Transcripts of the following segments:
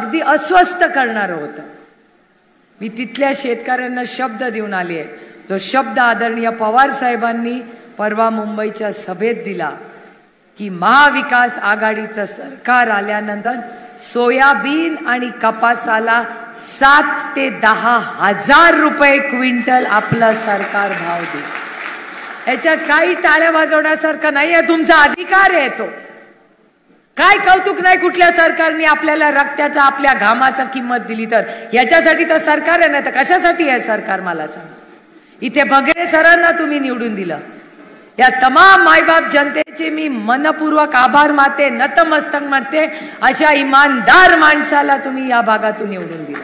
अगदी अस्वस्थ करणारं होतं. मी तिथल्या शेतकऱ्यांना शब्द देऊन आली आहे, जो शब्द आदरणीय पवार साहेबांनी परवा मुंबईच्या सभेत दिला की महाविकास आघाडीचं सरकार आल्यानंतर सोयाबीन आणि कपासाला 7 ते 10 हजार रुपये क्विंटल आपलं सरकार भाव देईल. याच्यात काही टाळ्या वाजवण्यासारखं नाही आहे, तुमचा अधिकार आहे तो. काय कौतुक नाही कुठल्या सरकारने आपल्याला रक्ताचा आपल्या घामाचा किंमत दिली तर. याच्यासाठी तर सरकार आहे, नाही तर कशासाठी आहे सरकार मला सांग. इथे बगरे सरांना तुम्ही निवडून दिलं. या तमाम मायबाप जनतेचे मी मनपूर्वक आभार मानते, नतमस्तक मानते. अशा इमानदार माणसाला तुम्ही या भागातून निवडून दिलं,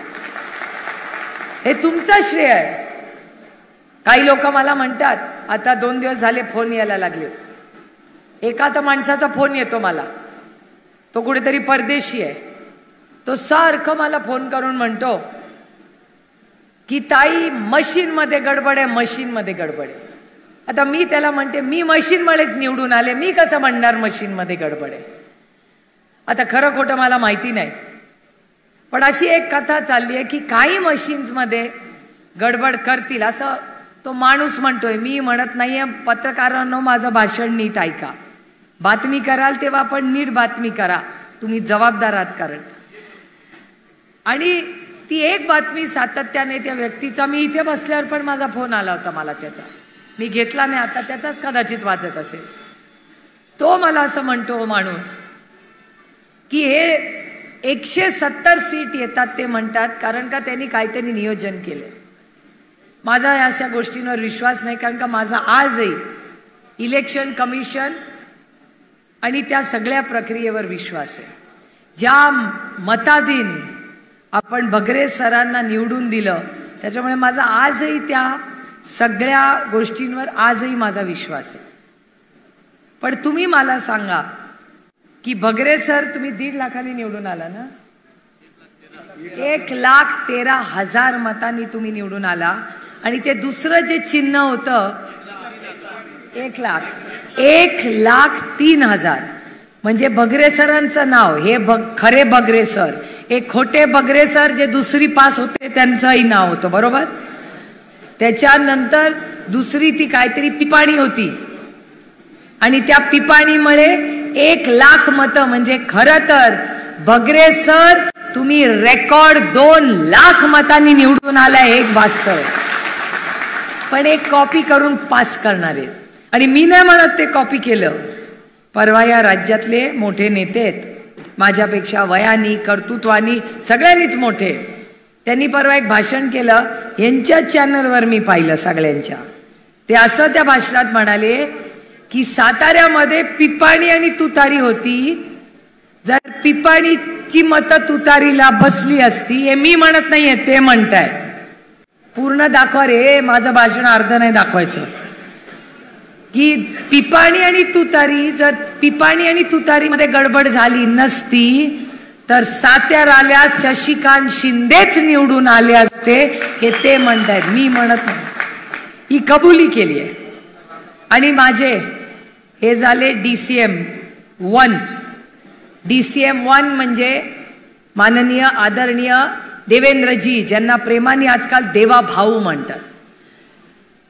हे तुमचं श्रेय आहे. काही लोक मला म्हणतात, आता 2 दिवस झाले फोन यायला लागले. एका तर माणसाचा फोन येतो मला, तो कुठेतरी परदेशी आहे. तो सारखं मला फोन करून म्हणतो की ताई मशीन मध्ये गडबड आहे, मशीन मध्ये गडबड आहे. आता मी त्याला म्हणते, मी मशीन मध्येच निवडून आले, मी कसं म्हणणार मशीन मध्ये गडबड आहे. आता खरं खोटं मला माहिती नाही, पण अशी एक कथा चालली आहे की काही मशीन्स मध्ये गडबड करतील असं तो माणूस म्हणतोय. मी म्हणत नाहीये पत्रकारांनो, माझं भाषण नीट ऐका. बातमी कराल तेव्हा पण नीट बातमी करा, तुम्ही जबाबदार आहात. कारण आणि ती एक बातमी सातत्याने त्या व्यक्तीचा, मी इथे बसल्यावर पण माझा फोन आला होता मला त्याचा, मी घेतला नाही, आता त्याचाच कदाचित वाचत असेल. तो मला असं म्हणतो माणूस की हे 170 सीट येतात ते म्हणतात कारण का त्यांनी काहीतरी नियोजन केले. माझा अशा गोष्टींवर विश्वास नाही, कारण का माझा आजही इलेक्शन कमिशन आणि त्या सगळ्या प्रक्रियेवर विश्वास आहे. ज्या मताधीन आपण बगरे सरांना निवडून दिलं त्याच्यामुळे माझा आजही त्या सगळ्या गोष्टींवर आजही माझा विश्वास आहे. पण तुम्ही मला सांगा की बगरे सर, तुम्ही 1.5 लाखांनी निवडून आला ना, 1,13,000 मतांनी तुम्ही निवडून आला. आणि ते दुसरं जे चिन्ह होतं 1,03,000 म्हणजे बगरे सरांचं नाव, हे खरे बगरे सर, एक खोटे बगरे सर जे दुसरी पास होते त्यांचंही नाव होतं, बरोबर. त्याच्यानंतर दुसरी ती काहीतरी पिपाणी होती आणि त्या पिपाणीमुळे 1,00,000 मतं, म्हणजे खरं तर बगरे सर तुम्ही रेकॉर्ड 2,00,000 मतांनी निवडून आलाय, एक वास्तव. पण एक कॉपी करून पास करणारे, आणि मी नाही म्हणत ते कॉपी केलं. परवा या राज्यातले मोठे नेते आहेत, माझ्यापेक्षा वयानी कर्तृत्वानी सगळ्यांनीच मोठे, त्यांनी परवा एक भाषण केलं, यांच्या चॅनलवर मी पाहिलं सगळ्यांच्या. ते असं त्या भाषणात म्हणाले की साताऱ्यामध्ये पिपाणी आणि तुतारी होती, जर पिपाणीची मतं तुतारीला बसली असती, हे मी म्हणत नाहीये ते म्हणतायत. पूर्ण दाखवा रे, माझं भाषण अर्ध नाही दाखवायचं. की पिपाणी आणि तुतारी, जर पिपाणी आणि तुतारी मध्ये गडबड झाली नसती तर साताऱ्याला शशिकांत शिंदेच निवडून आले असते, हे ते म्हणतायत, मी म्हणत नाही. ही कबुली केली आहे. आणि माझे हे झाले DCM 1. DCM 1 म्हणजे माननीय आदरणीय देवेंद्रजी, ज्यांना प्रेमाने आजकाल देवा भाऊ म्हणतात.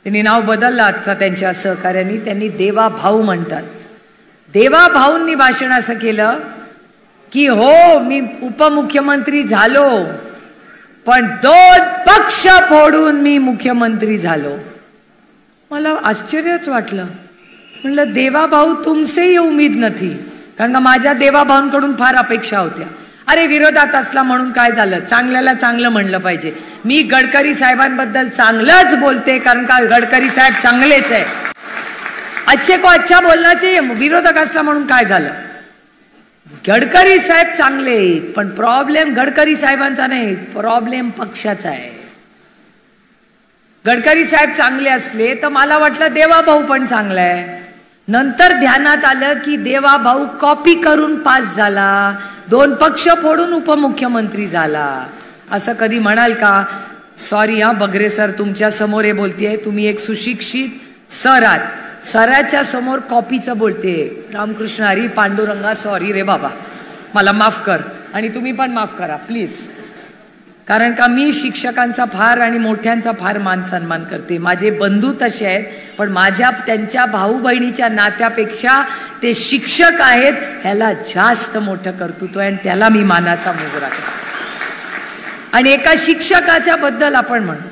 त्यांनी नाव बदललं आता त्यांच्या सहकार्याने, त्यांनी देवा भाऊ म्हणतात. देवा भाऊंनी भाषण असं केलं की हो, मी उपमुख्यमंत्री झालो पण 2 पक्ष फोडून मी मुख्यमंत्री झालो. मला आश्चर्यच वाटलं. म्हणलं देवा भाऊ तुमसे ही उम्मीद नथी, कारण का माझ्या देवा भाऊंकडून फार अपेक्षा होत्या. अरे विरोधात असला म्हणून काय झालं, चांगल्याला चांगलं म्हणलं पाहिजे. मी गडकरी साहेबांबद्दल चांगलंच बोलते, कारण का गडकरी साहेब चांगलेच आहे. अच्छे को अच्छा बोलना चाहिए. विरोधक असला म्हणून काय झालं, गडकरी साहेब चांगले, पण प्रॉब्लेम गडकरी साहेबांचा नाही, प्रॉब्लेम पक्षाचा आहे. गडकरी साहेब चांगले असले तर मला वाटलं देवा भाऊ पण चांगला आहे. नंतर ध्यानात आलं की देवा भाऊ कॉपी करून पास झाला, 2 पक्ष फोडून उपमुख्यमंत्री झाला. असं कधी म्हणाल का? सॉरी हा बगरे सर, तुमच्या समोर हे बोलतेय, तुम्ही एक सुशिक्षित सर आहात, सराच्या समोर कॉपीचं बोलते. रामकृष्ण हरी, पांडुरंगा, सॉरी रे बाबा, मला माफ कर. आणि तुम्ही पण माफ करा प्लीज, कारण का मी शिक्षकांचा फार आणि मोठ्यांचा फार मान सन्मान करते. माझे बंधू तसे आहेत, पण माझ्या त्यांच्या भाऊ बहिणीच्या नात्यापेक्षा ते शिक्षक आहेत ह्याला जास्त मोठं कर्तृत्व आहे आणि त्याला मी मानाचा मुजरा करते. आणि एका शिक्षकाच्या बद्दल आपण म्हणू,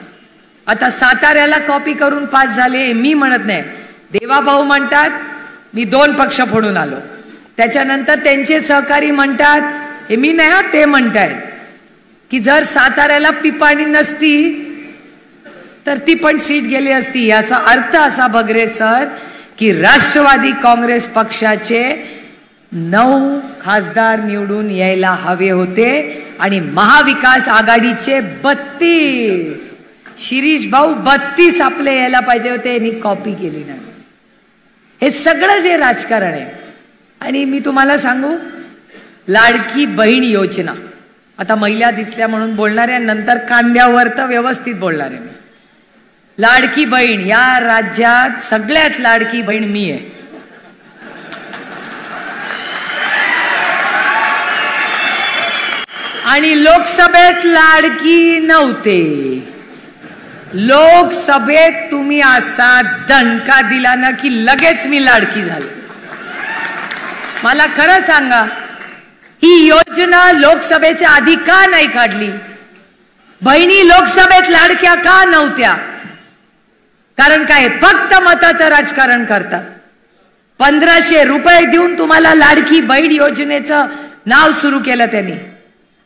आता साताऱ्याला कॉपी करून पास झाले मी म्हणत नाही, देवाभाऊ म्हणतात मी 2 पक्ष फोडून आलो. त्याच्यानंतर त्यांचे सहकारी म्हणतात, हे मी नाही ते म्हणतायत की जर साताऱ्याला पिपाणी नसती तर ती पण सीट गेली असती. याचा अर्थ असा बगरे सर की राष्ट्रवादी काँग्रेस पक्षाचे 9 खासदार निवडून यायला हवे होते आणि महाविकास आघाडीचे 32. शिरीष भाऊ 32 आपले यायला पाहिजे होते, यांनी कॉपी केली नाही. हे सगळं जे राजकारण आहे. आणि मी तुम्हाला सांगू, लाडकी बहीण योजना, आता महिला दिसल्या म्हणून बोलणार आहे, नंतर कांद्यावर तर व्यवस्थित बोलणार आहे. लाडकी बहीण, या राज्यात सगळ्यात लाडकी बहीण मी आहे. आणि लोकसभेत लाडकी नव्हते. लोकसभेत तुम्ही असा दणका दिला ना की लगेच मी लाडकी झाली. मला खरं सांगा, ही योजना लोकसभेच्या आधी का नाही काढली? बहिणी लोकसभेत लाडक्या का नव्हत्या? कारण काय, फक्त मताचं राजकारण करतात. 1500 रुपये देऊन तुम्हाला लाडकी बहीण योजनेचं नाव सुरू केलं त्यांनी.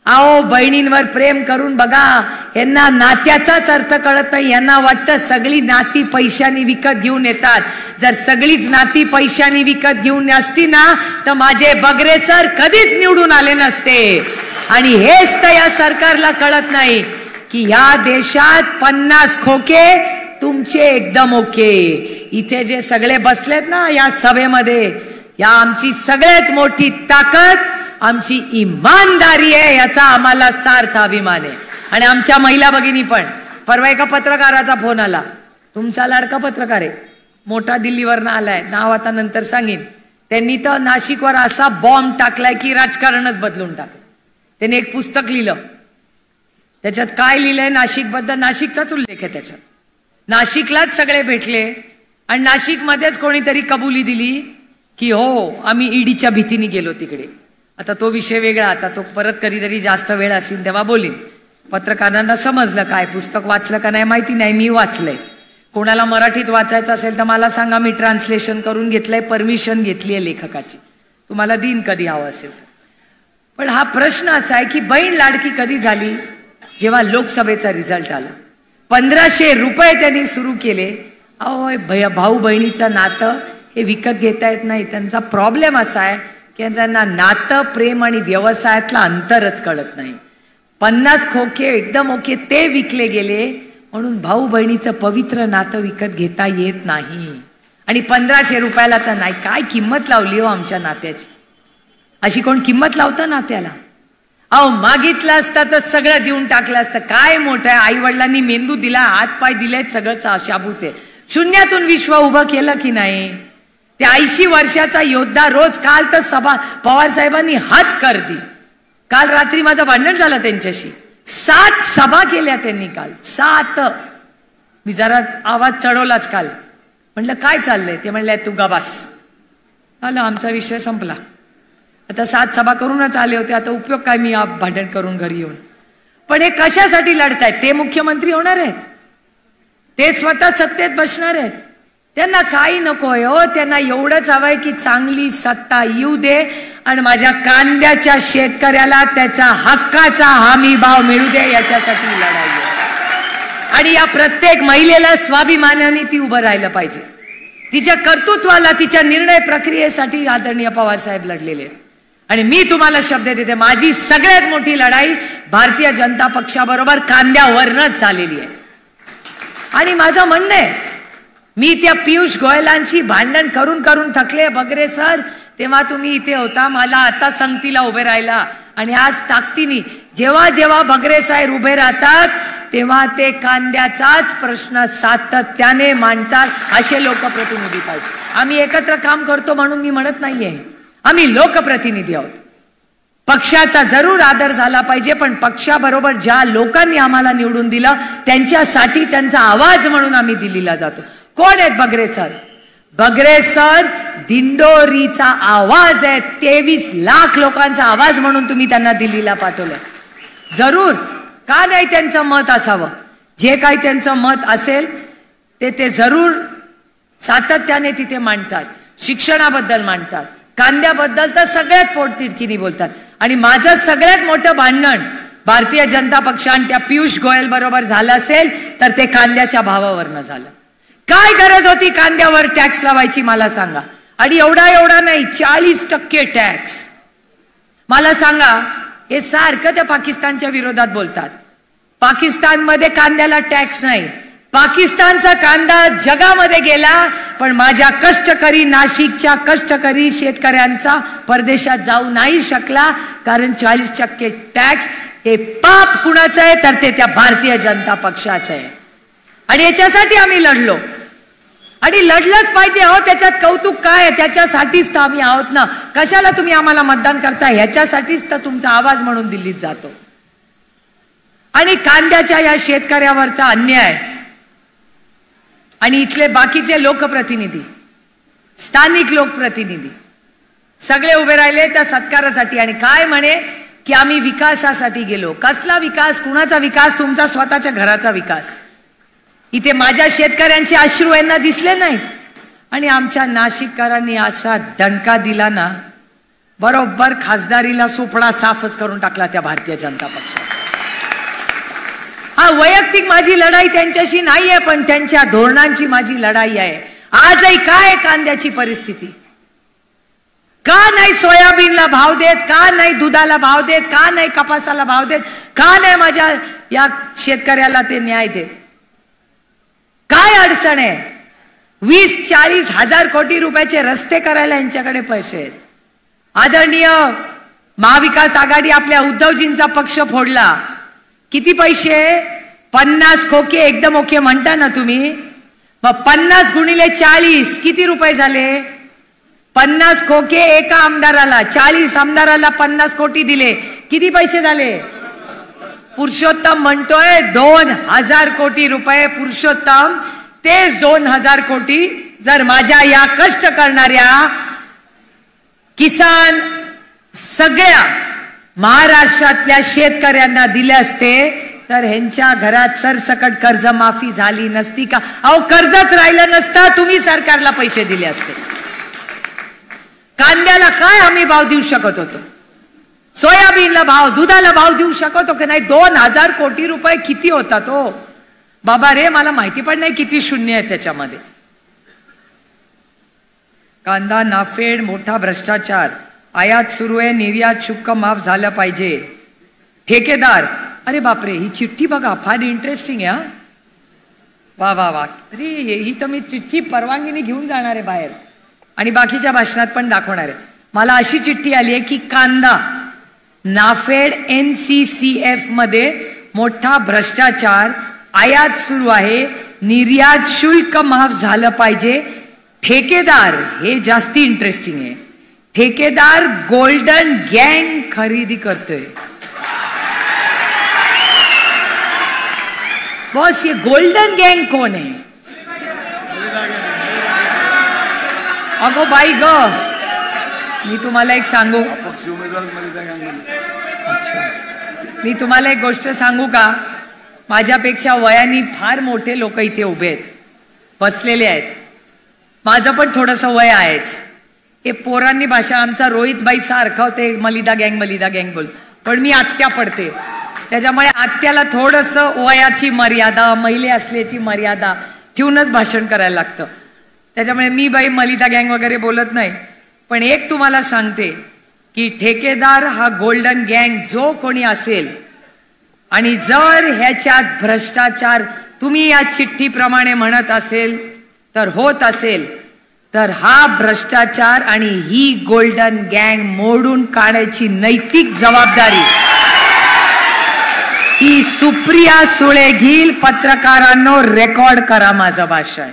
आओ, बहिणींवर प्रेम करून बघा, यांना नात्याचाच अर्थ कळत नाही. यांना वाटतं सगळी नाती पैशानी विकत घेऊन येतात. जर सगळीच नाती पैशानी विकत घेऊन असती ना तर माझे बगरे सर कधीच निवडून आले नसते. आणि हेच तर या सरकारला कळत नाही की या देशात 50 खोके तुमचे एकदम ओके. इथे जे सगळे बसलेत ना या सभेमध्ये, या आमची सगळ्यात मोठी ताकद आमची इमानदारी आहे, याचा आम्हाला सार्थ अभिमान आहे. आणि आमच्या महिला भगिनी पण, परवा एका पत्रकाराचा फोन आला, तुमचा लाडका पत्रकार आहे, मोठा दिल्लीवरनं आलाय, नाव आता नंतर सांगेन. त्यांनी तर नाशिकवर असा बॉम्ब टाकलाय की राजकारणच बदलून टाकलं. त्याने एक पुस्तक लिहिलं, त्याच्यात काय लिहिलंय नाशिक बद्दल, नाशिकचाच उल्लेख आहे त्याच्यात. नाशिकलाच सगळे भेटले आणि नाशिकमध्येच कोणीतरी कबुली दिली की हो आम्ही ईडीच्या भीतीने गेलो तिकडे. आता तो विषय वेगळा, आता तो परत कधीतरी जास्त वेळ असेल तेव्हा बोलीन. पत्रकारांना समजलं काय, पुस्तक वाचलं का नाही माहिती नाही, मी वाचलंय. कोणाला मराठीत वाचायचं असेल तर मला सांगा, मी ट्रान्सलेशन करून घेतलंय, परमिशन घेतली आहे लेखकाची, तुम्हाला दिन कधी हवं असेल. पण हा प्रश्न असा आहे की बहीण लाडकी कधी झाली? जेव्हा लोकसभेचा रिझल्ट आला. 1500 रुपये त्यांनी सुरू केले. अहो, भाऊ बहिणीचं नातं हे विकत घेता येत नाही. त्यांचा प्रॉब्लेम असा आहे की त्यांना नातं, प्रेम आणि व्यवसायातलं अंतरच कळत नाही. 50 खोके एकदम ओके ते विकले गेले, म्हणून भाऊ बहिणीचं पवित्र नातं विकत घेता येत नाही. आणि 1500 रुपयाला तर नाही. काय किंमत लावली हो आमच्या नात्याची? अशी कोण किंमत लावतं नात्याला? अहो, मागितलं असतं तर सगळं देऊन टाकलं असतं. काय मोठं आहे, आई वडिलांनी मेंदू दिला, हात पाय दिलेत, सगळं शाबूत आहे. शून्यातून विश्व उभं केलं की नाही? ते 80 वर्षाचा योद्धा रोज, काल तर सभा पवार साहेबांनी हात करती. काल रात्री माझं भांडण झालं त्यांच्याशी. 7 सभा केल्या त्यांनी काल, 7. मी जरा आवाज चढवलाच काल. म्हटलं काय चाललंय? ते म्हणले तू गबास. आलं, आमचा विषय संपला. आता 7 सभा करूनच आले होते, आता उपयोग काय मी भांडण करून घरी येऊन? पण हे कशासाठी लढतायत? ते मुख्यमंत्री होणार आहेत, ते स्वतः सत्तेत बसणार आहेत. त्यांना काही नकोय हो, त्यांना एवढंच हवंय की चांगली सत्ता येऊ दे आणि माझ्या कांद्याच्या शेतकऱ्याला त्याचा हक्काचा हमी भाव मिळू दे, याच्यासाठी लढाई. आणि या प्रत्येक महिलेला स्वाभिमानाने ती उभं राहिलं पाहिजे. तिच्या कर्तृत्वाला, तिच्या निर्णय प्रक्रियेसाठी आदरणीय पवार साहेब लढलेले आहेत. आणि मी तुम्हाला शब्द देते, माझी सगळ्यात मोठी लढाई भारतीय जनता पक्षाबरोबर कांद्यावरच झालेली आहे. आणि माझं म्हणणं आहे, मी त्या पियुष गोयलांची भांडण करून करून थकले. बगरे सर, तेव्हा तुम्ही इथे होता, मला आता संगतीला उभे राहिला. आणि आज ताकदीने जेव्हा जेव्हा बगरे साहेब उभे राहतात तेव्हा ते कांद्याचाच प्रश्न सातत्याने मांडतात. असे लोकप्रतिनिधी पाहिजे. आम्ही एकत्र काम करतो म्हणून मी म्हणत नाहीये, आम्ही लोकप्रतिनिधी आहोत. पक्षाचा जरूर आदर झाला पाहिजे, पण पक्षाबरोबर ज्या लोकांनी आम्हाला निवडून दिलं त्यांच्यासाठी त्यांचा आवाज म्हणून आम्ही दिल्लीला जातो. कोण आहेत बगरे सर? बगरे सर दिंडोरीचा आवाज आहे. 23 लाख लोकांचा आवाज म्हणून तुम्ही त्यांना दिल्लीला पाठवलं. जरूर का नाही त्यांचं मत असावं? जे काही त्यांचं मत असेल ते जरूर सातत्याने तिथे मांडतात. शिक्षणाबद्दल मांडतात, कांद्याबद्दल तर सगळ्यात पोटतिडकीने बोलतात. आणि माझं सगळ्यात मोठं भांडण भारतीय जनता पक्ष आणि त्या पियुष गोयल बरोबर झालं असेल तर ते कांद्याच्या भावावरनं झालं. काय गरज होती कांद्यावर टॅक्स लावायची मला सांगा? आणि एवढा नाही, 40% टॅक्स. मला सांगा, हे सारखं त्या पाकिस्तानच्या विरोधात बोलतात. पाकिस्तानमध्ये कांद्याला टॅक्स नाही. पाकिस्तानचा कांदा जगामध्ये गेला, पण माझ्या कष्टकरी नाशिकच्या कष्टकरी शेतकऱ्यांचा परदेशात जाऊ नाही शकला, कारण 40% टॅक्स हे पाप कुणाचं आहे? तर ते त्या भारतीय जनता पक्षाचं आहे. आणि याच्यासाठी आम्ही लढलो आणि लढलंच पाहिजे. अहो, त्याच्यात कौतुक काय आहे? त्याच्यासाठीच तर आम्ही आहोत ना. कशाला तुम्ही आम्हाला मतदान करता? ह्याच्यासाठीच तर तुमचा आवाज म्हणून दिल्लीत जातो. आणि कांद्याच्या या शेतकऱ्यावरचा अन्याय आणि इथले बाकीचे लोकप्रतिनिधी, स्थानिक लोकप्रतिनिधी सगळे उभे राहिले त्या सत्कारासाठी आणि काय म्हणे की आम्ही विकासासाठी गेलो. कसला विकास? कुणाचा विकास? तुमचा स्वतःच्या घराचा विकास. इथे माझ्या शेतकऱ्यांचे अश्रू यांना दिसले नाहीत. आणि आमच्या नाशिककरांनी असा दणका दिला ना, बरोबर खासदारीला सुपडा साफच करून टाकला त्या भारतीय जनता पक्षात. हा, वैयक्तिक माझी लढाई त्यांच्याशी नाहीये, पण त्यांच्या धोरणांची माझी लढाई आहे. आजही काय कांद्याची परिस्थिती? का नाही सोयाबीनला भाव देत? का नाही दुधाला भाव देत? का नाही कपासाला भाव देत? का नाही माझ्या या शेतकऱ्याला ते न्याय देत? काय अडचण आहे? 20-40 हजार कोटी रुपयाचे रस्ते करायला यांच्याकडे पैसे आहेत. आदरणीय महाविकास आघाडी आपल्या उद्धवजींचा पक्ष फोडला. किती पैसे? 50 खोके एकदम ओके म्हणता ना तुम्ही. मग 50 गुणिले 40 किती रुपये झाले? 50 खोके एका आमदाराला, 40 आमदाराला 50 कोटी दिले, किती पैसे झाले? पुरुषोत्तम म्हणतोय 2000 कोटी रुपये. पुरुषोत्तम, तेच 2000 कोटी जर माझ्या या कष्ट करणाऱ्या किसान सगळ्या महाराष्ट्रातल्या शेतकऱ्यांना दिले असते तर ह्यांच्या घरात सरसकट कर्जमाफी झाली नसती का? अहो, कर्जच राहिलं नसतं, तुम्ही सरकारला पैसे दिले असते. कांद्याला काय हमी भाव देऊ शकत होतो? सोयाबीनला भाव, दुधाला भाव देऊ शकतो की नाही? 2000 कोटी रुपये किती होता तो? बाबा रे, मला माहिती पण नाही किती शून्य आहे त्याच्यामध्ये. कांदा नाफेड मोठा भ्रष्टाचार, आयात सुरू आहे, निर्यात शुल्क माफ झालं पाहिजे. ठेकेदार, अरे बापरे, ही चिठ्ठी बघा, फार इंटरेस्टिंग आहे. वा वा वा, अरे ही तर मी चिठ्ठी परवानगीने घेऊन जाणार आहे बाहेर आणि बाकीच्या भाषणात पण दाखवणार आहे. मला अशी चिठ्ठी आली आहे की कांदा नाफेड NCCF मध्ये मोठा भ्रष्टाचार, आयात सुरू आहे, निर्यात शुल्क माफ झालं पाहिजे. ठेकेदार, हे जास्ती इंटरेस्टिंग आहे. ठेकेदार गोल्डन गँग खरेदी करतोय. बॉस, ये गोल्डन गँग कोण आहे? अगो बाई ग, मी तुम्हाला एक सांगू. मी तुम्हाला एक गोष्ट सांगू का? माझ्यापेक्षा वयाने फार मोठे लोक इथे उभे आहेत, बसलेले आहेत. माझं पण थोडंसं वय आहेच. हे पोरांनी भाषा, आमचा रोहित बाई सारखा होते मलिदा गँग बोल, पण मी आत्या पडते, त्याच्यामुळे आत्याला थोडंसं वयाची मर्यादा, महिले असल्याची मर्यादा ठेवूनच भाषण करायला लागतं. त्याच्यामुळे मी बाई मलिदा गँग वगैरे बोलत नाही. पण एक तुम्हाला सांगते की ठेकेदार हा गोल्डन गँग जो कोणी असेल आणि जर ह्याच्यात भ्रष्टाचार तुम्ही या चिठ्ठीप्रमाणे म्हणत असेल तर होत असेल तर हा भ्रष्टाचार आणि ही गोल्डन गँग मोडून काढायची नैतिक जबाबदारी ही सुप्रिया सुळे घेईल. पत्रकारांनो, रेकॉर्ड करा माझं भाषण.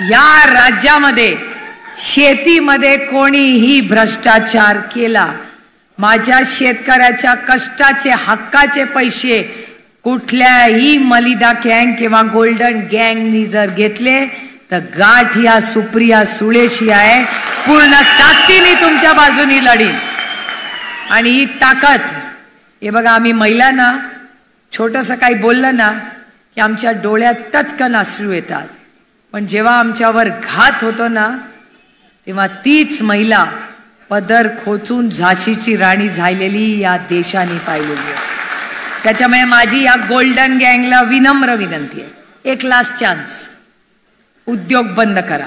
या राज्यामध्ये शेतीमध्ये कोणीही भ्रष्टाचार केला माझ्या शेतकऱ्याच्या कष्टाचे हक्काचे पैसे कुठल्याही मलिदा गँग किंवा गोल्डन गँगनी जर घेतले तर गाठ या सुप्रिया सुळेशी आहे, पूर्ण ताकदीने तुमच्या बाजूनी लढीन. आणि ही ताकद हे बघा, आम्ही महिलांना छोटंसं काही बोललं ना की आमच्या डोळ्यात टचकन अश्रू येतात, पण जेव्हा आमच्यावर घात होतो ना तेव्हा तीच महिला पदर खोचून झाशीची राणी झालेली या देशाने पाहिलेली आहे. त्याच्यामुळे माझी या गोल्डन गँगला विनम्र विनंती आहे, एक लास्ट चान्स, उद्योग बंद करा.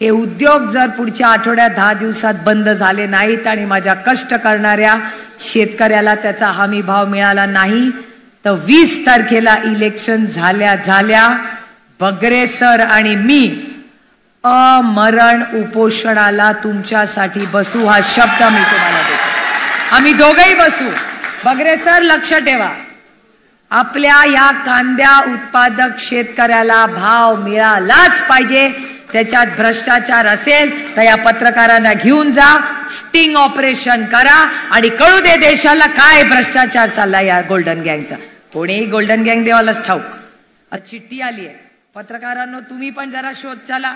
हे उद्योग जर पुढच्या आठवड्यात 10 दिवसात बंद झाले नाहीत आणि माझ्या कष्ट करणाऱ्या शेतकऱ्याला त्याचा हमी भाव मिळाला नाही तर 20 तारखेला इलेक्शन झाल्या बगरे सर आणि मी अमरण उपोषणाला तुमच्यासाठी बसू, हा शब्द मी तुम्हाला देतो. आम्ही दोघेही बसू. बगरे सर लक्ष ठेवा, आपल्या या कांद्या उत्पादक शेतकऱ्याला भाव मिळालाच पाहिजे. त्याच्यात भ्रष्टाचार असेल तर या पत्रकारांना घेऊन जा, स्टिंग ऑपरेशन करा आणि कळू दे देशाला काय भ्रष्टाचार चालला या गोल्डन गँगचा. कोणीही गोल्डन गँग देवालाच ठाऊक. चिठ्ठी आली आहे पत्रकारांनो, तुम्ही पण जरा शोध चला.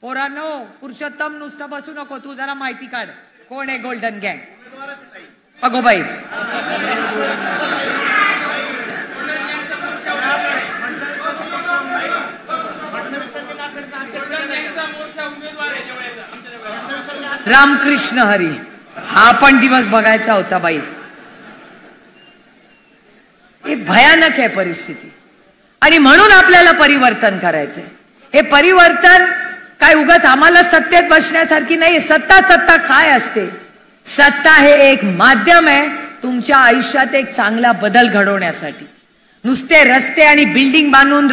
पोरांनो, पुरुषोत्तम नुसतं बसू नको, तू जरा माहिती काढ कोण आहे गोल्डन गँग. अगो बाई, रामकृष्ण हरी, हा पण दिवस बघायचा होता बाई. हे भयानक आहे परिस्थिती आणि म्हणून आपल्याला परिवर्तन करायचंय. हे परिवर्तन काय उगाच आम्हाला सत्तेत बसण्यासारखी नाही. सत्ता काय असते? सत्ता हे एक माध्यम आहे तुमच्या आयुष्यात एक चांगला बदल घडवण्यासाठी. नुसते रस्ते आणि बिल्डिंग बांधून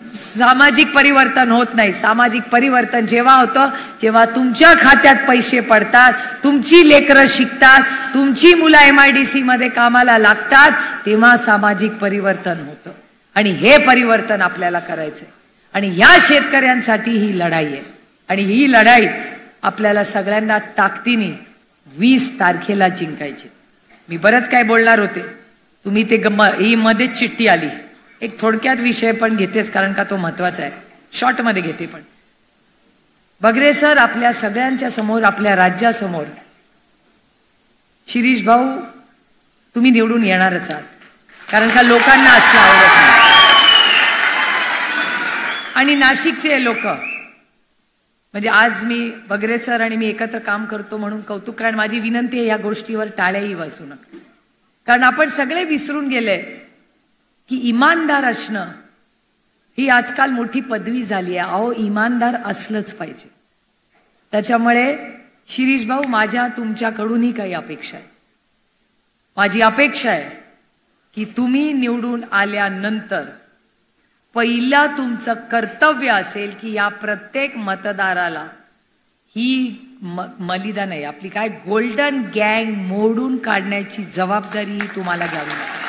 सामाजिक परिवर्तन होत नाही. सामाजिक परिवर्तन जेव्हा होतं जेव्हा तुमच्या खात्यात पैसे पडतात, तुमची लेकरं शिकतात, तुमची मुलं MIDC मध्ये कामाला लागतात, तेव्हा सामाजिक परिवर्तन होतं. आणि हे परिवर्तन आपल्याला करायचंय. आणि ह्या शेतकऱ्यांसाठी ही लढाई आहे आणि ही लढाई आपल्याला सगळ्यांना ताकदीने 20 तारखेला जिंकायची. मी बरंच काय बोलणार होते, तुम्ही ते ही मध्येच चिठ्ठी आली. एक थोडक्यात विषय पण घेतेच कारण का तो महत्वाचा आहे, शॉर्ट मध्ये घेते. पण बगरे सर आपल्या सगळ्यांच्या समोर, आपल्या राज्यासमोर, शिरीष भाऊ तुम्ही निवडून येणारच आहात कारण का लोकांना असं आवडत नाही. आणि नाशिकचे लोक, म्हणजे आज मी बगरे सर आणि मी एकत्र काम करतो म्हणून कौतुक, कारण माझी विनंती आहे या गोष्टीवर टाळ्याही वाजू नका. कारण आपण सगळे विसरून गेले की इमानदार असणं ही आजकाल मोठी पदवी झाली आहे. अहो, इमानदार असलंच पाहिजे. त्याच्यामुळे शिरीष भाऊ, माझ्या तुमच्याकडूनही काही अपेक्षा आहेत. माझी अपेक्षा आहे की तुम्ही निवडून आल्यानंतर पहिला तुमचं कर्तव्य असेल की या प्रत्येक मतदाराला ही मलिदा नाही, आपली काय गोल्डन गँग मोडून काढण्याची जबाबदारी तुम्हाला घ्यावी लागेल.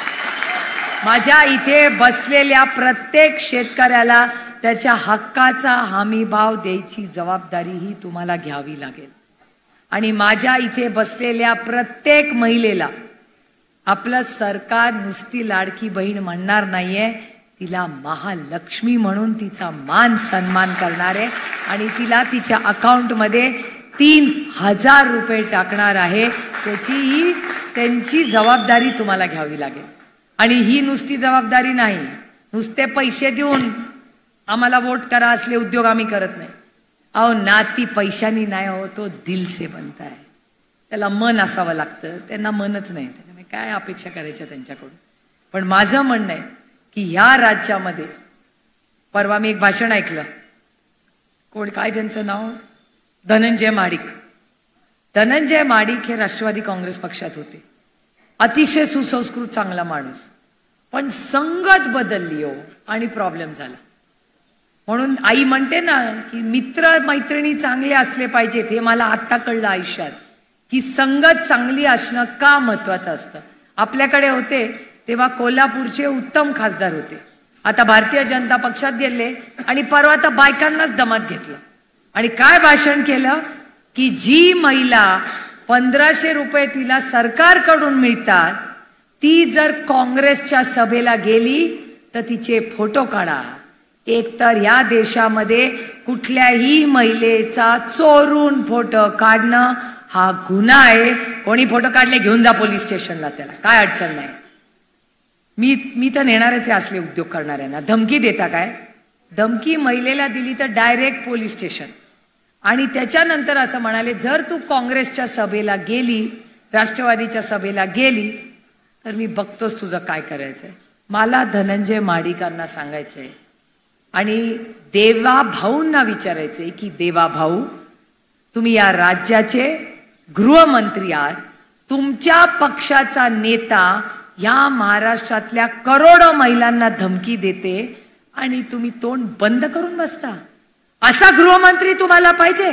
माझ्या इथे बसलेल्या प्रत्येक शेतकऱ्याला त्याच्या हक्काचा हमी भाव द्यायची जबाबदारी ही तुम्हाला घ्यावी लागेल. आणि माझ्या इथे बसलेल्या प्रत्येक महिलेला आपलं सरकार नुसती लाडकी बहीण म्हणणार नाहीये, तिला महालक्ष्मी म्हणून तिचा मान सन्मान करणार आहे आणि तिला तिच्या अकाउंटमध्ये 3000 रुपये टाकणार आहे. त्यांची जबाबदारी तुम्हाला घ्यावी लागेल. आणि ही नुसती जबाबदारी नाही, नुसते पैसे देऊन आम्हाला वोट करा असले उद्योग आम्ही करत नाही. अहो, नाती पैशानी नाही हो, तो दिल से बनता है. त्याला मन असावं लागतं, त्यांना मनच नाही. त्याच्यामुळे काय अपेक्षा करायच्या त्यांच्याकडून. पण माझं म्हणणं आहे की ह्या राज्यामध्ये, परवा मी एक भाषण ऐकलं, कोण काय त्यांचं नाव, धनंजय महाडिक. धनंजय महाडिक हे राष्ट्रवादी काँग्रेस पक्षात होते. अतिशय सुसंस्कृत चांगला माणूस, पण संगत बदलली हो आणि प्रॉब्लेम झाला. म्हणून आई म्हणते ना की मित्र मैत्रिणी चांगले असले पाहिजेत. हे मला आत्ता कळलं आयुष्यात की संगत चांगली असणं का महत्वाचं असतं. आपल्याकडे होते तेव्हा कोल्हापूरचे उत्तम खासदार होते, आता भारतीय जनता पक्षात गेले आणि परवा तर बायकांनाच दमात घेतलं आणि काय भाषण केलं की जी महिला 1500 रुपये तिला सरकारकडून मिळतात, ती जर काँग्रेसच्या सभेला गेली तर तिचे फोटो काढा. एकतर या देशामध्ये कुठल्याही महिलेचा चोरून फोटो काढणं हा गुन्हा आहे. कोणी फोटो काढले घेऊन जा पोलीस स्टेशनला, त्याला काय अडचण नाही. मी तर नेणारच आहे असले उद्योग करणाऱ्यांना. धमकी देता काय? धमकी महिलेला दिली तर डायरेक्ट पोलीस स्टेशन. आणि त्याच्यानंतर असं म्हणाले, जर तू काँग्रेसच्या सभेला गेली, राष्ट्रवादीच्या सभेला गेली तर मी बघतोच तुझं काय करायचंय. मला धनंजय महाडिकांना सांगायचंय आणि देवा भाऊंना विचारायचंय की देवा भाऊ, तुम्ही या राज्याचे गृहमंत्री आहात. तुमच्या पक्षाचा नेता या महाराष्ट्रातल्या करोडो महिलांना धमकी देते आणि तुम्ही तोंड बंद करून बसता. असा गृहमंत्री तुम्हाला पाहिजे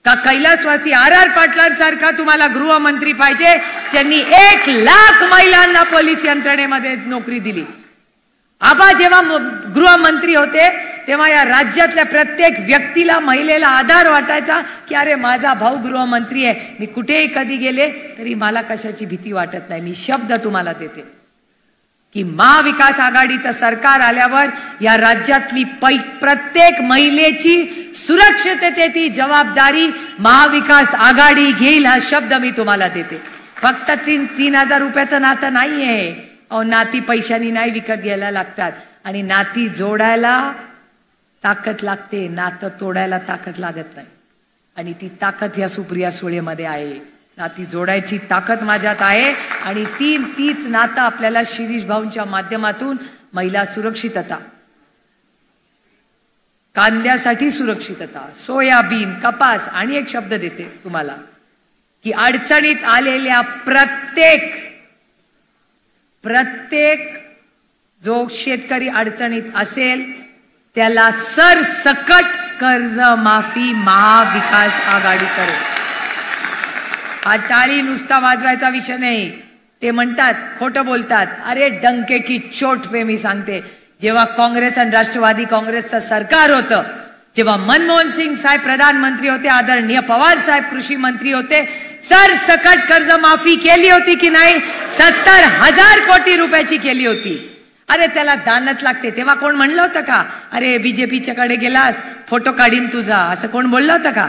का? कैलासवासी आर पाटलांसारखा तुम्हाला गृहमंत्री पाहिजे ज्यांनी 1 लाख महिलांना पोलीस यंत्रणेमध्ये नोकरी दिली? आबा जेव्हा गृहमंत्री होते तेव्हा या राज्यातल्या प्रत्येक व्यक्तीला, महिलेला आधार वाटायचा की अरे माझा भाऊ गृहमंत्री आहे, मी कुठेही कधी गेले तरी मला कशाची भीती वाटत नाही. मी शब्द तुम्हाला देते की महाविकास आघाडीचं सरकार आल्यावर या राज्यातली प्रत्येक महिलेची सुरक्षिततेची जबाबदारी महाविकास आघाडी घेईल, हा शब्द मी तुम्हाला देते. फक्त 3,000 रुपयाचं नातं नाही आहे. अहो, नाती पैशानी नाही विकत घ्यायला लागतात आणि नाती जोडायला ताकद लागते, नातं तोडायला ताकद लागत नाही. आणि ती ताकद या सुप्रिया सुळेमध्ये आहे. नाती जोडायची ताकद माझ्यात आहे आणि तीच नातं आपल्याला शिरीष भाऊंच्या माध्यमातून महिला सुरक्षितता, कांद्यासाठी सुरक्षितता, सोयाबीन, कपास आणि एक शब्द देते तुम्हाला की अडचणीत आलेल्या प्रत्येक जो शेतकरी अडचणीत असेल त्याला सरसकट कर्ज माफी महाविकास आघाडी करेल. हा टाळी नुसता वाजवायचा विषय नाही. ते म्हणतात, खोटं बोलतात. अरे डंके की चोट पे मी सांगते, जेव्हा काँग्रेस आणि राष्ट्रवादी काँग्रेसचं सरकार होतं, जेव्हा मनमोहन सिंग साहेब प्रधानमंत्री होते, आदरणीय पवार साहेब कृषी मंत्री होते, सरसकट कर्ज माफी केली होती की नाही? 70,000 कोटी रुपयाची केली होती. अरे त्याला दानत लागते. तेव्हा कोण म्हणलं होतं का अरे बीजेपीच्याकडे गेलास फोटो काढीन तुझा, असं कोण बोललं होतं का?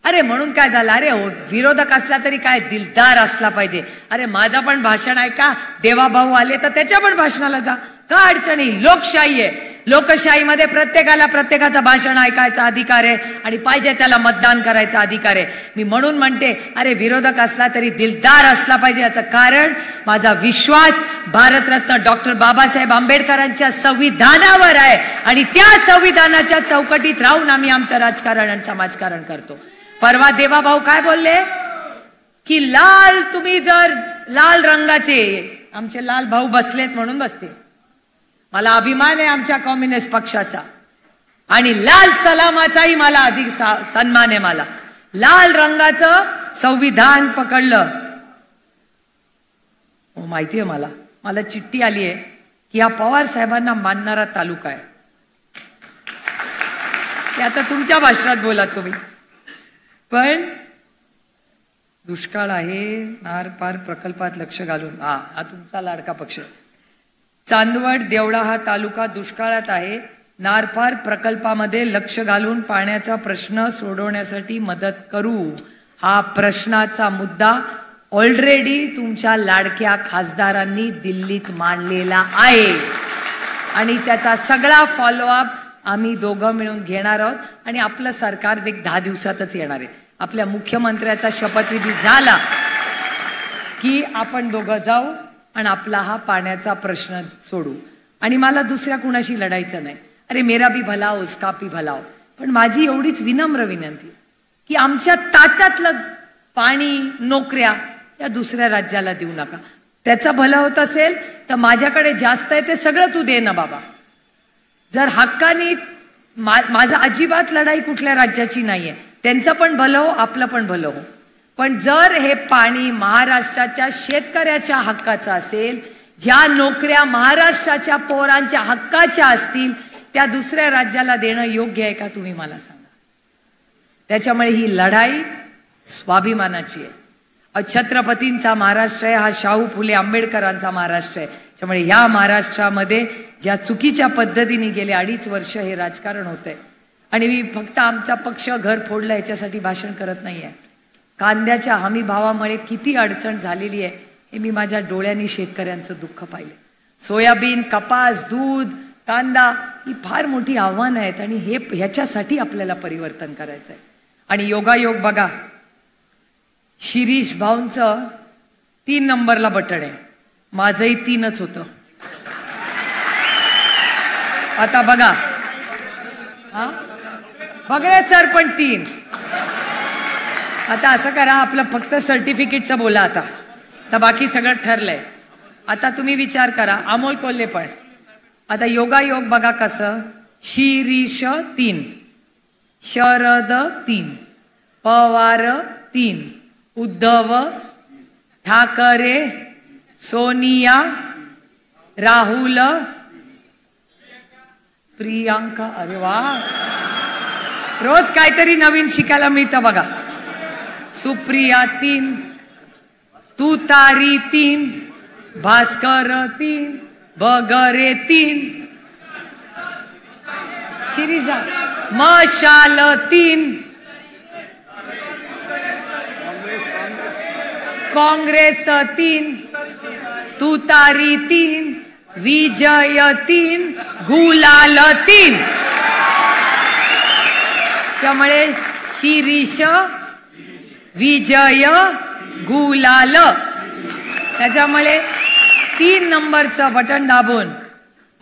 अरे म्हणून काय झालं? अरे विरोधक असला तरी काय दिलदार असला पाहिजे. अरे माझं पण भाषण ऐका, देवा भाऊ आले तर त्याच्या पण भाषणाला जा, का अडचणी? लोकशाही आहे. लोकशाहीमध्ये प्रत्येकाला प्रत्येकाचं भाषण ऐकायचा अधिकार आहे आणि पाहिजे त्याला मतदान करायचा अधिकार आहे. मी म्हणून म्हणते, अरे विरोधक असला तरी दिलदार असला पाहिजे. याचं कारण माझा विश्वास भारतरत्न डॉक्टर बाबासाहेब आंबेडकरांच्या संविधानावर आहे आणि त्या संविधानाच्या चौकटीत राहून आम्ही आमचं राजकारण आणि समाजकारण करतो. परवा देवा भाऊ काय बोलले की तुम्ही जर लाल रंगाचे, आमचे लाल भाऊ बसलेत म्हणून बसते, मला अभिमान आहे आमच्या कम्युनिस्ट पक्षाचा आणि लाल सलामाचाही मला अधिक सन्मान आहे. मला लाल रंगाचं संविधान पकडलं. हो माहिती आहे मला चिठ्ठी आली आहे की हा पवार साहेबांना मानणारा तालुका आहे. ते आता तुमच्या भाषणात बोला तुम्ही. पण दुष्काळ आहे, नार पार प्रकल्पात लक्ष घालून, हा तुमचा लाडका पक्ष. चांदवड देवळा हा तालुका दुष्काळात आहे. नारपार प्रकल्पामध्ये लक्ष घालून पाण्याचा प्रश्न सोडवण्यासाठी मदत करू. हा प्रश्नाचा मुद्दा ऑलरेडी तुमच्या लाडक्या खासदारांनी दिल्लीत मांडलेला आहे आणि त्याचा सगळा फॉलोअप आम्ही दोघं मिळून घेणार आहोत आणि आपलं सरकार 10 दिवसातच येणार आहे. आपल्या मुख्यमंत्र्याचा शपथविधी झाला की आपण दोघं जाऊ आणि आपला हा पाण्याचा प्रश्न सोडू. आणि मला दुसऱ्या कुणाशी लढायचं नाही. अरे मेरा भी भला हो, उसका भी भला हो. पण माझी एवढीच विनम्र विनंती की आमच्या ताटातलं पाणी, नोकऱ्या या दुसऱ्या राज्याला देऊ नका. त्याचं भलं होत असेल तर माझ्याकडे जास्त आहे ते सगळं तू दे ना बाबा. जर हक्कानी माझा अजिबात लढाई कुठल्या राज्याची नाहीये. त्यांचं पण भलं हो, आपलं पण भलं हो. पण जर हे पाणी महाराष्ट्राच्या शेतकऱ्याच्या हक्काचं असेल, ज्या नोकऱ्या महाराष्ट्राच्या पोरांच्या हक्काच्या असतील, त्या दुसऱ्या राज्याला देणं योग्य आहे का? तुम्ही मला सांगा. त्याच्यामुळे ही लढाई स्वाभिमानाची आहे। छत्रपतींचा महाराष्ट्र आहे हा, शाहू फुले आंबेडकरांचा महाराष्ट्र आहे। त्यामुळे ह्या महाराष्ट्रामध्ये ज्या चुकीच्या पद्धतीने गेले 2.5 वर्ष हे राजकारण होतंय, आणि मी फक्त आमचा पक्ष घर फोडला याच्यासाठी भाषण करत नाहीये। कांद्याच्या हमी भावामुळे किती अडचण झालेली आहे हे मी माझ्या डोळ्यांनी शेतकऱ्यांचं दुःख पाहिले। सोयाबीन, कपास, दूध, कांदा ही फार मोठी आव्हानं आहेत, आणि ह्याच्यासाठी आपल्याला परिवर्तन करायचं आहे। आणि योगायोग बघा, शिरीष भाऊंचं 3 नंबरला बटन आहे, माझंही 3च होतं। आता बघा, हा बघा सर पण 3। आता असं करा, आपलं फक्त सर्टिफिकेटचं बोला आता, तर बाकी सगळं ठरलंय। आता तुम्ही विचार करा, अमोल कोल्हे पण आता योगायोग बघा कसं, शिरीष 3, शरद 3, पवार 3, उद्धव ठाकरे, सोनिया, राहुल, प्रियांका। अरे वा, रोज काहीतरी नवीन शिकायला मिळतं बघा। सुप्रिया 3, तुतारी 3, भास्कर 3, बगरे 3, शिरीषा मशाल 3, काँग्रेस 3, तुतारी 3, विजय 3, गुलाल 3। त्यामुळे शिरीष, विजय, गुलाल। त्याच्यामुळे 3 नंबरचं बटन दाबून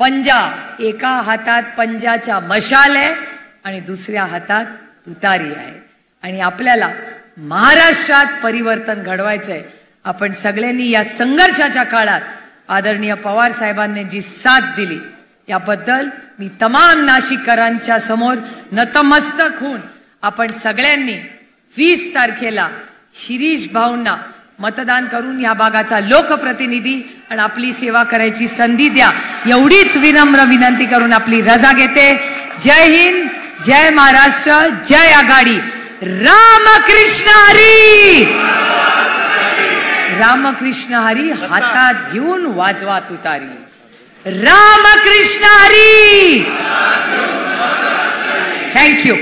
पंजा, एका हातात पंजाच्या मशाल आहे आणि दुसऱ्या हातात तुतारी आहे, आणि आपल्याला महाराष्ट्रात परिवर्तन घडवायचंय। आपण सगळ्यांनी या संघर्षाच्या काळात आदरणीय पवार साहेबांनी जी साथ दिली याबद्दल मी तमाम नाशिककरांच्या समोर नतमस्तक होऊन आपण सगळ्यांनी 20 तारखेला शिरीष भाऊंना मतदान करून या भागाचा लोकप्रतिनिधी आणि आपली सेवा करायची संधी द्या, एवढीच विनम्र विनंती करून आपली रजा घेते। जय हिंद, जय महाराष्ट्र, जय आघाडी। रामकृष्ण हरी, रामकृष्ण हरी हातात घेऊन वाजवा तुतारी। रामकृष्ण हरी। थँक्यू।